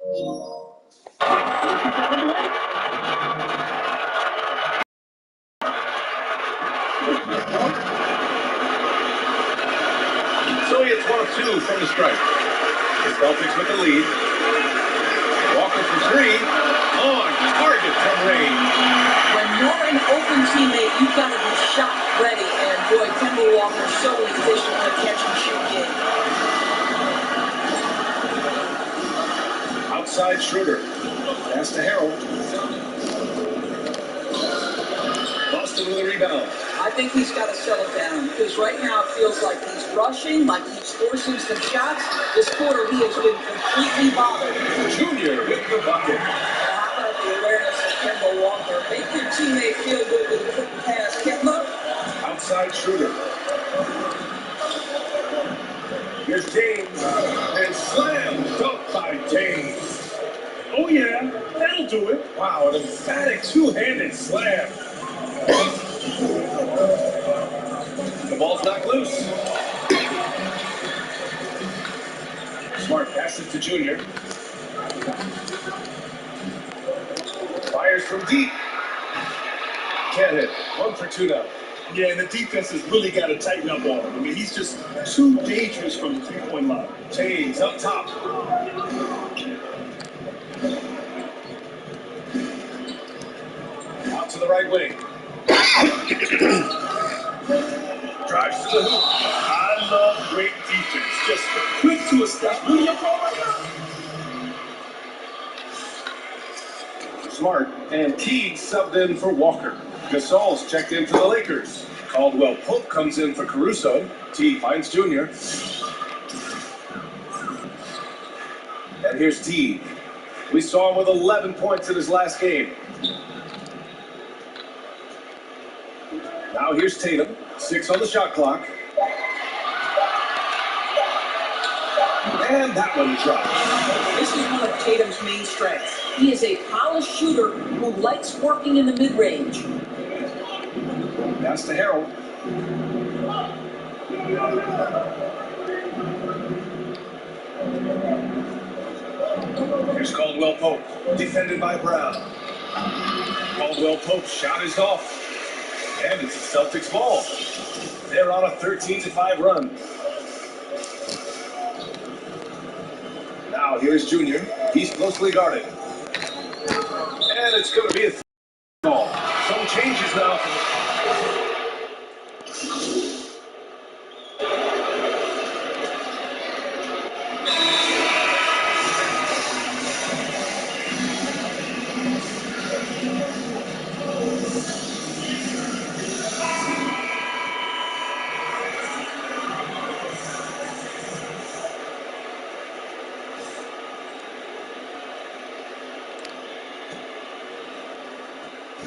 So he hits 1 of 2 from the strike. The Celtics with the lead. Walker for 3. On target from range. When you're an open teammate, you've got to be shot ready. And boy, Kemba Walker's so efficient in a catch and shoot game. Outside Schroeder. Pass to Harold. Boston with a rebound. I think he's got to settle down because right now it feels like he's rushing, like he's forcing some shots. This quarter he has been completely bothered. Junior with the bucket. How about the awareness of Kemba Walker? Make your teammate feel good with a quick pass. Kemba. Outside Schroeder. Here's James. And slam dunk by James. Oh yeah, that'll do it. Wow, an emphatic two-handed slam. The ball's knocked loose. Smart passes to Junior. Fires from deep. Can't hit. 1 for 2 now. Yeah, and the defense has really got to tighten up on him. I mean, he's just too dangerous from the three-point line. James up top. Out to the right wing. Drives to the hoop. I love great defense. Just quick to establish. Who do you call right now? Smart and Teague subbed in for Walker. Gasol's checked in for the Lakers. Caldwell Pope comes in for Caruso. Teague finds Junior. And here's Teague. We saw him with 11 points in his last game. Now here's Tatum. 6 on the shot clock. And that one dropped. This is one of Tatum's main strengths. He is a polished shooter who likes working in the mid-range. Pass to Harold. Here's Caldwell Pope, defended by Brown. Caldwell Pope's shot is off. And it's the Celtics ball. They're on a 13-5 run. Now here's Junior. He's closely guarded. And it's going to be a ball. Some changes now.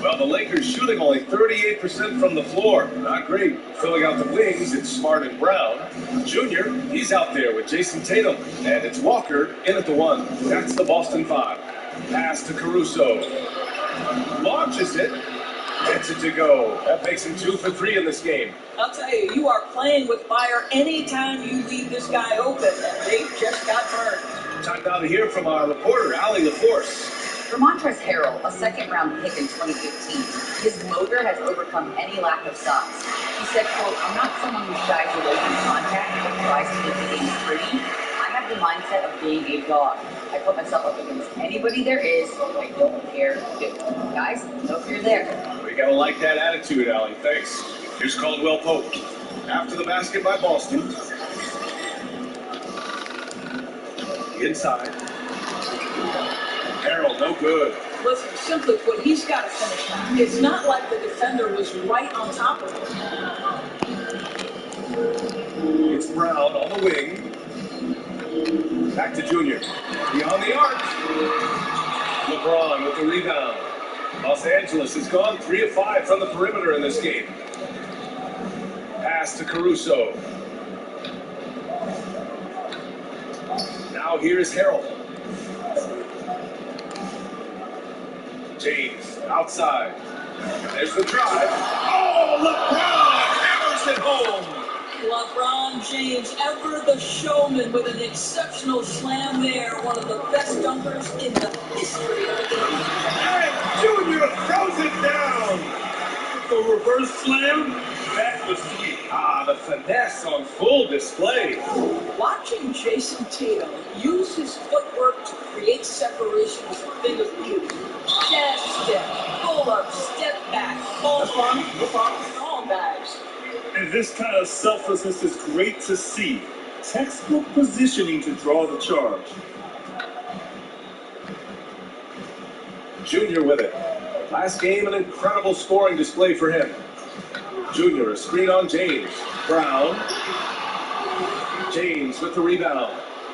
Well, the Lakers shooting only 38% from the floor. Not great. Filling out the wings, it's Smart and Brown. Junior, he's out there with Jason Tatum. And it's Walker in at the 1. That's the Boston 5. Pass to Caruso. Launches it. Gets it to go. That makes him 2 for 3 in this game. I'll tell you, you are playing with fire anytime you leave this guy open. And they just got burned. Time now to hear from our reporter, Allie LaForce. For Montrezl Harrell, a second-round pick in 2015, his motor has overcome any lack of size. He said, quote, "I'm not someone who shies away from contact or tries to make the game pretty. I have the mindset of being a dog. I put myself up against anybody there is. I don't care who. Guys, know if you're there." We gotta like that attitude, Allie. Thanks. Here's Caldwell Pope. After the basket by Boston. Inside. Harold, no good. Listen, simply put, he's got to finish now. It's not like the defender was right on top of him. It's Brown on the wing. Back to Junior. Beyond the arc. LeBron with the rebound. Los Angeles has gone 3 of 5 from the perimeter in this game. Pass to Caruso. Now here is Harold. James outside. There's the drive. Oh, LeBron hammers it home. LeBron James, ever the showman, with an exceptional slam there. One of the best dunkers in the history of the game. And Junior throws it down. The reverse slam, that was sweet. The finesse on full display. Watching Jason Tatum use his footwork to create separation is a thing of beauty. Jazz step, pull up, step back, all bags. And this kind of selflessness is great to see. Textbook positioning to draw the charge. Junior with it. Last game, an incredible scoring display for him. Junior, a screen on James. Brown. James with the rebound.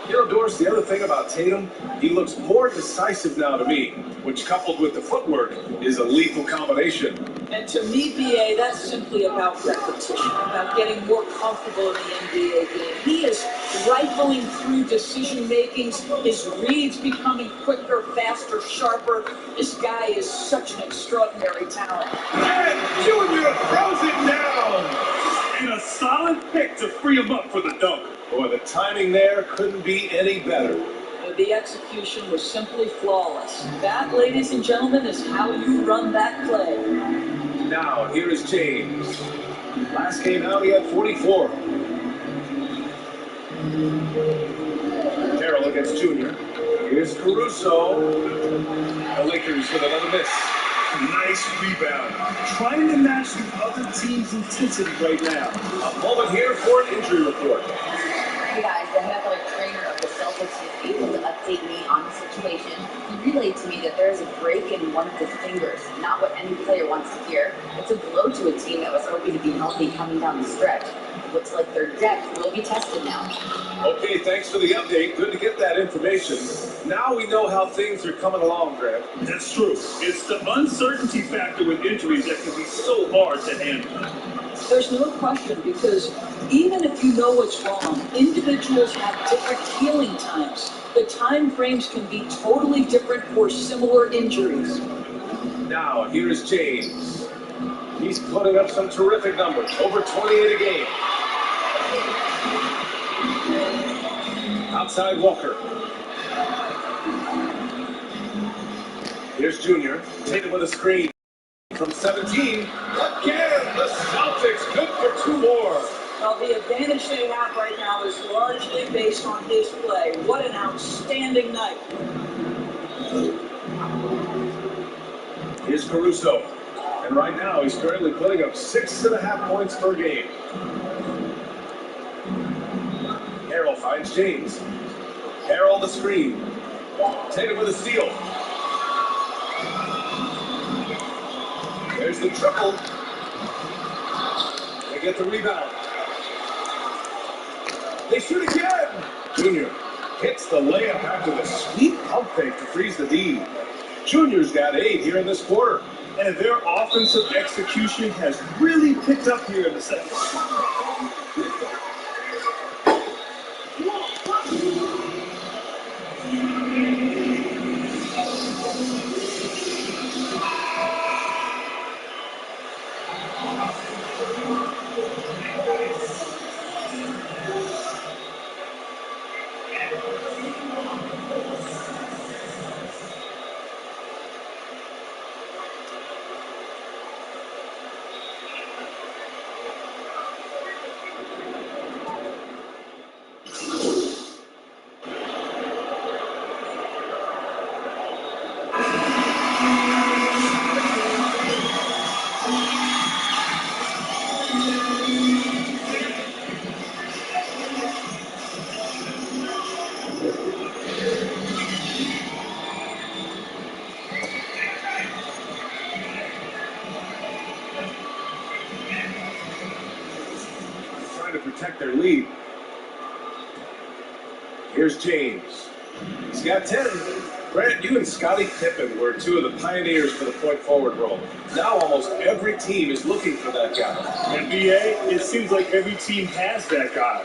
You know, Doris, the other thing about Tatum, he looks more decisive now to me, which coupled with the footwork is a lethal combination. And to me, BA, that's simply about repetition, about getting more comfortable in the NBA game. He is rifling through decision-makings, his reads becoming quicker, faster, sharper. This guy is such an extraordinary talent. And Junior throws it down! And a solid pick to free him up for the dunk. Boy, the timing there couldn't be any better. The execution was simply flawless. That, ladies and gentlemen, is how you run that play. Now, here is James. Last game out, he had 44. Carroll against Junior. Here's Caruso. The Lakers with another miss. Nice rebound. Trying to match the other team's intensity right now. A moment here for an injury report. Hey guys, the athletic trainer of the Celtics was able to update me on the situation. He relayed to me that there is a break in one of his fingers. Not what any player wants to hear. It's a blow to a team that was hoping to be healthy coming down the stretch. It looks like their depth will be tested now. Okay, thanks for the update. Good to get that information. Now we know how things are coming along, Grant. That's true. It's the uncertainty factor with injuries that can be so hard to handle. There's no question, because even if you know what's wrong, individuals have different healing times. The time frames can be totally different for similar injuries. Now, here's James. He's putting up some terrific numbers, over 28 a game. Outside Walker. Here's Junior. Tatum with a screen. From 17. Again, the Celtics good for two more. Well, the advantage they have right now is largely based on his play. What an outstanding night. Here's Caruso. And right now, he's currently putting up 6.5 points per game. Harrell finds James. Harrell the screen. Tatum with a steal. There's the triple. They get the rebound. They shoot again. Junior hits the layup after the sweet pump fake to freeze the D. Junior's got 8 here in this quarter. And their offensive execution has really picked up here in the second. Trying to protect their lead. Here's James. He's got 10. Grant, you and Scottie Pippen were two of the pioneers for the point forward role. Now almost every team is looking for that guy. NBA, it seems like every team has that guy.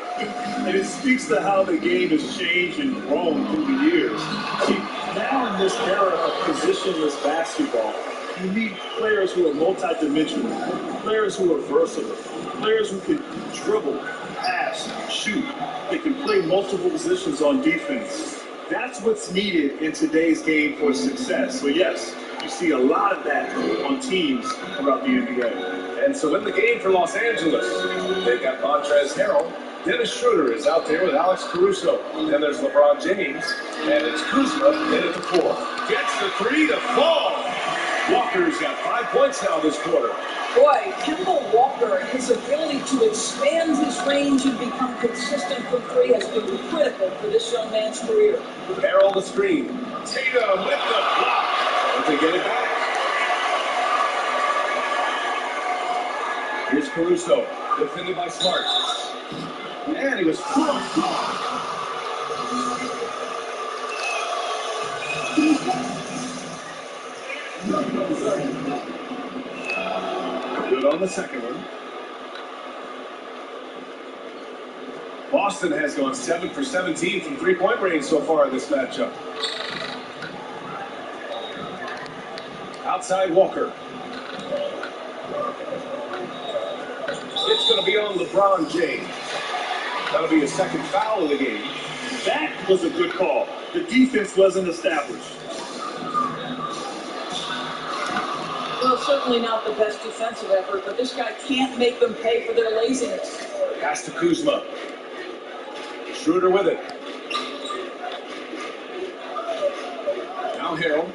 And it speaks to how the game has changed and grown through the years. See, now in this era of positionless basketball, You need players who are multidimensional, players who are versatile, players who can dribble, pass, shoot. They can play multiple positions on defense. That's what's needed in today's game for success. So yes, you see a lot of that on teams throughout the NBA. And so in the game for Los Angeles, they've got Montrezl Harrell. Dennis Schroeder is out there with Alex Caruso. Then there's LeBron James, and it's Kuzma in at the 4. Gets the 3 to fall. Walker's got 5 points now this quarter. Boy, Kemba Walker, his ability to expand his range and become consistent from 3 has been critical for this young man's career. Harrell the screen. Tatum with the block. But they get it back. Here's Caruso, defended by Smart. And he was good on the second one. Boston has gone 7 for 17 from three-point range so far in this matchup. Outside Walker. It's going to be on LeBron James. That'll be his second foul of the game. That was a good call. The defense wasn't established. Well, certainly not the best defensive effort, but this guy can't make them pay for their laziness. Pass to Kuzma. Schroeder with it. Now Harrell.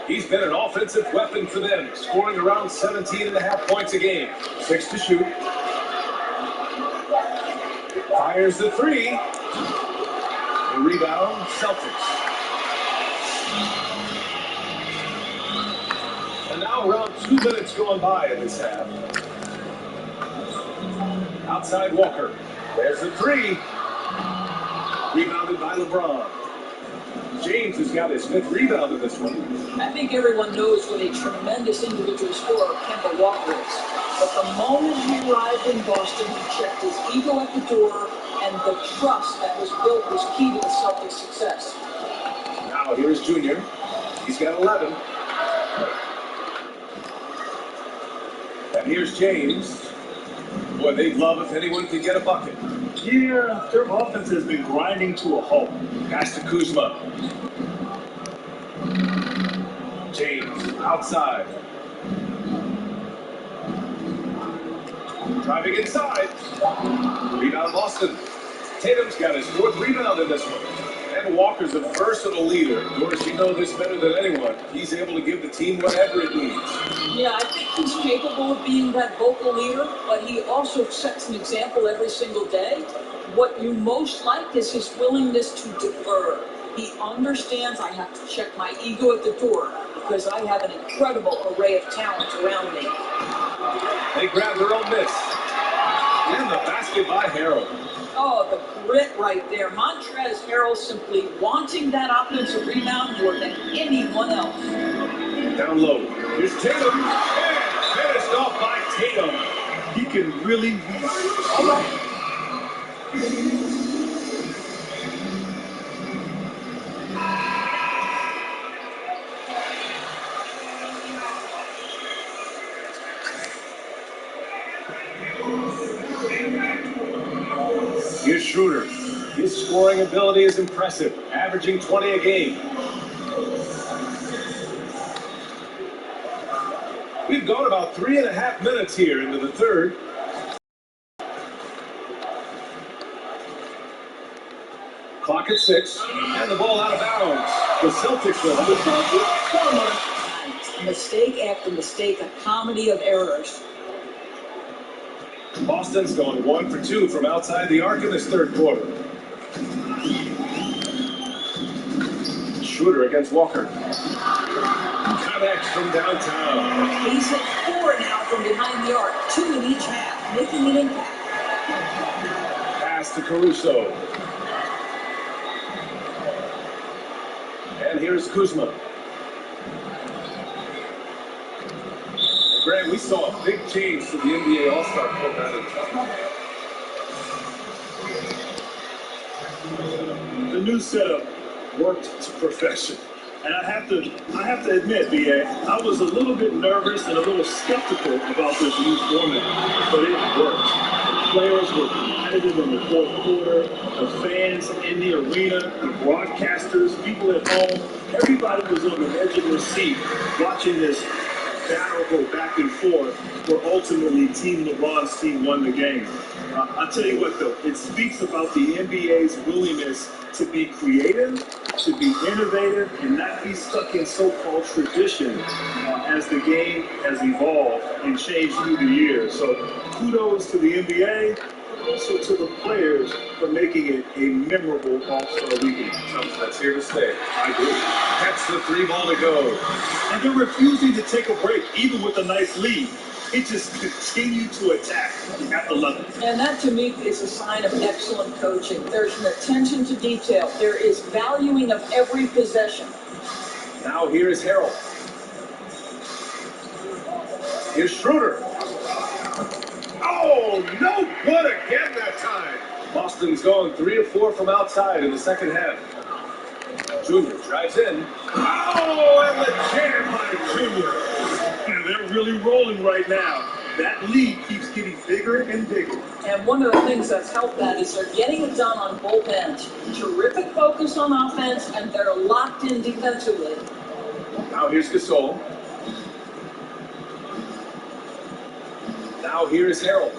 He's been an offensive weapon for them, scoring around 17.5 points a game. 6 to shoot. Fires the 3. The rebound, Celtics. And now around 2 minutes going by in this half. Outside Walker. There's the 3. Rebounded by LeBron. James has got his 5th rebound in this one. I think everyone knows what a tremendous individual scorer Kemba Walker is. But the moment he arrived in Boston, he checked his ego at the door, and the trust that was built was key to the Celtics' success. Now here's Junior. He's got 11. And here's James. Boy, they'd love if anyone could get a bucket. Yeah, their offense has been grinding to a halt. Pass to Kuzma. James outside. Driving inside. Rebound Boston. Tatum's got his 4th rebound in this one. And Walker's a versatile leader. Of course, you know this better than anyone. He's able to give the team whatever it needs. Yeah, I think he's capable of being that vocal leader, but he also sets an example every single day. What you most like is his willingness to defer. He understands I have to check my ego at the door because I have an incredible array of talent around me. They grab their own miss. And the basket by Harrell. Oh, the grit right there. Montrezl Harrell simply wanting that offensive rebound more than anyone else. Down low. Here's Tatum. And finished off by Tatum. He can really read. All right. Here's Schroeder. His scoring ability is impressive, averaging 20 a game. We've gone about 3.5 minutes here into the third. Clock at 6, and the ball out of bounds. The Celtics will have it. Mistake after mistake, a comedy of errors. Boston's going 1 for 2 from outside the arc in this third quarter. Schroeder against Walker. Connects from downtown. He's at 4 now from behind the arc, 2 in each half, making an impact. Pass to Caruso. And here's Kuzma. Greg, we saw a big change to the NBA All-Star program. The new setup worked to perfection. And I have to admit, BA, I was a little bit nervous and a little skeptical about this new format, but it worked. The players were competitive in the fourth quarter. The fans in the arena, the broadcasters, people at home, everybody was on the edge of their seat watching this battle go back and forth, where ultimately Team LeBron's team won the game. I'll tell you what, though, it speaks about the NBA's willingness to be creative, to be innovative, and not be stuck in so-called tradition as the game has evolved and changed through the years. So kudos to the NBA, but also to the players for making it a memorable All-Star Weekend. Something that's here to stay. I agree. That's the 3 ball to go. And they're refusing to take a break, even with a nice lead. It just continued to attack at the level. And that, to me, is a sign of excellent coaching. There's an attention to detail. There is valuing of every possession. Now here is Harold. Here's Schroeder. Oh, no good again that time. Boston's going 3 of 4 from outside in the second half. Junior drives in. Oh, and the jam by Junior. And they're really rolling right now. That lead keeps getting bigger and bigger. And one of the things that's helped that is they're getting it done on both ends. Terrific focus on offense, and they're locked in defensively. Now here's Gasol. Now here is Harold.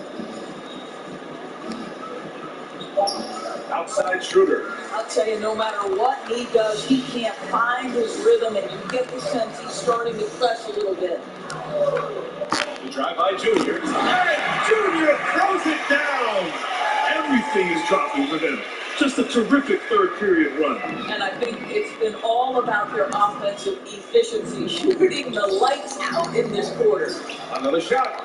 Outside Schroeder. I'll tell you, no matter what he does, he can't find his rhythm, and you get the sense he's starting to press a little bit. The drive by Junior. And Junior throws it down. Everything is dropping for them. Just a terrific third period run. And I think it's been all about their offensive efficiency, shooting the lights out in this quarter. Another shot.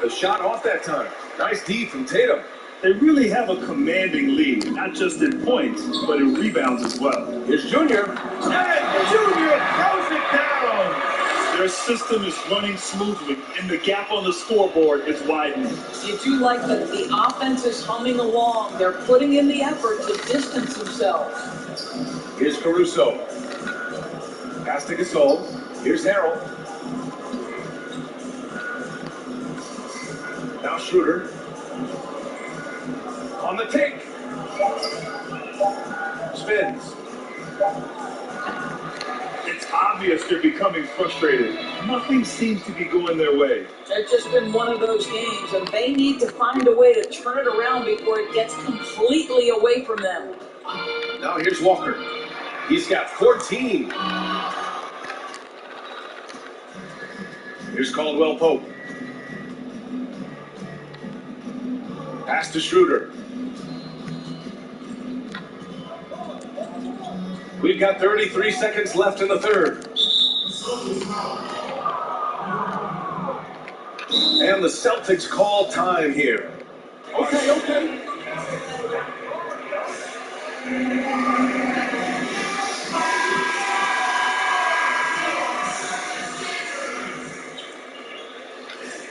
The shot off that time. Nice D from Tatum. They really have a commanding lead, not just in points, but in rebounds as well. Here's Junior. And Junior throws it down. Their system is running smoothly, and the gap on the scoreboard is widening. You do like that the offense is humming along. They're putting in the effort to distance themselves. Here's Caruso. Pass to Gasol. Here's Harold. Now Schroeder. On the take. Spins. It's obvious they're becoming frustrated. Nothing seems to be going their way. It's just been one of those games, and they need to find a way to turn it around before it gets completely away from them. Now here's Walker. He's got 14. Here's Caldwell Pope. Pass to Schroeder. We've got 33 seconds left in the third. And the Celtics call time here. Okay.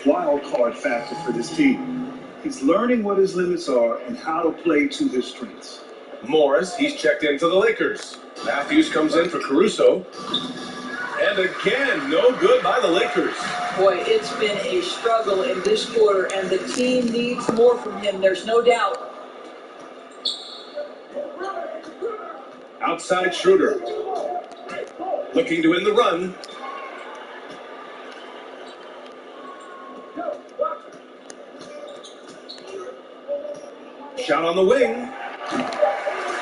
Wild card factor for this team. He's learning what his limits are and how to play to his strengths. Morris, he's checked into the Lakers. Matthews comes in for Caruso. And again, no good by the Lakers. Boy, it's been a struggle in this quarter, and the team needs more from him, there's no doubt. Outside Schroeder. Looking to win the run. Shot on the wing.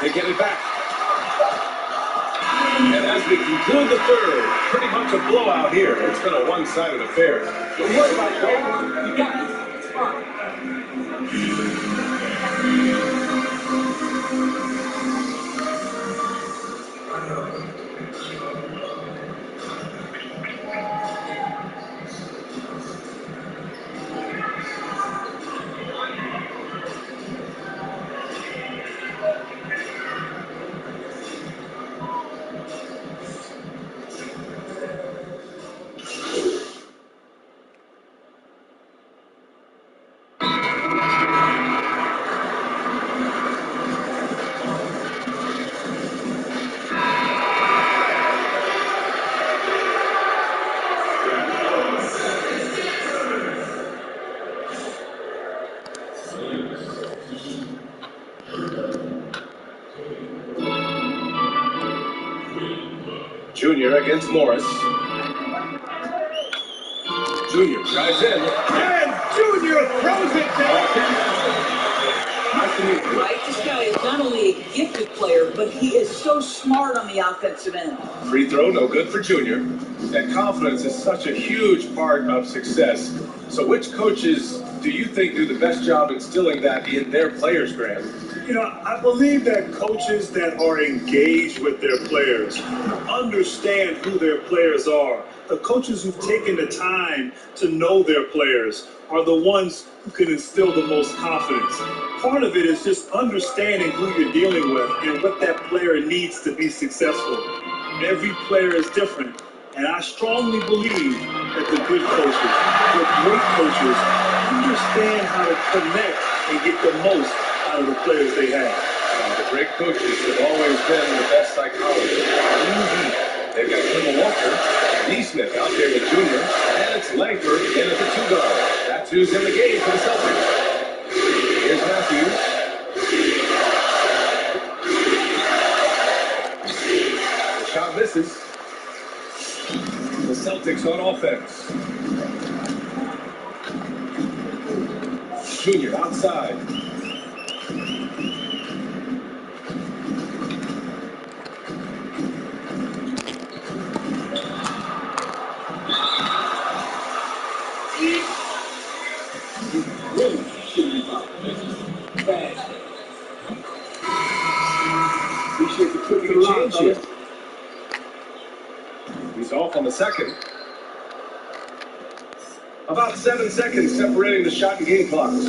They get it back. And as we conclude the third, pretty much a blowout here. It's been a one-sided affair. Don't worry about it, you got this. It's fine. Junior against Morris. Junior drives in, and Junior throws it down. Nice to meet you. Right, this guy is not only a gifted player, but he is so smart on the offensive end. Free throw, no good for Junior. And confidence is such a huge part of success. So which coaches do you think do the best job instilling that in their players, Graham? You know, I believe that coaches that are engaged with their players, understand who their players are, the coaches who've taken the time to know their players are the ones who can instill the most confidence. Part of it is just understanding who you're dealing with and what that player needs to be successful. Every player is different, and I strongly believe that the good coaches, the great coaches, understand how to connect and get the most out of the players they have. The great coaches have always been the best psychologists. They've got Kimball Walker, D. Smith out there with Junior, and it's Langford in at the 2 guard. That's who's in the game for the Celtics. Here's Matthews. The shot misses. The Celtics on offense. Junior outside. Appreciate the quick exchange here. He's off on the second. About 7 seconds separating the shot and game clocks.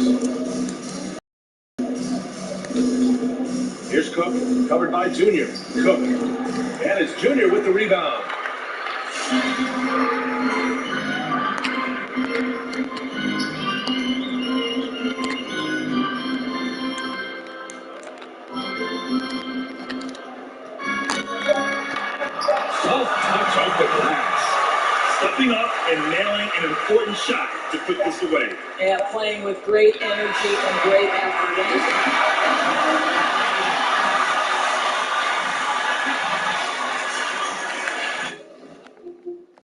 Here's Cook, covered by Junior. Cook. And it's Junior with the rebound. Soft touch off the glass. Stepping up and nailing an important shot to put this away. Yeah, playing with great energy and great effort. And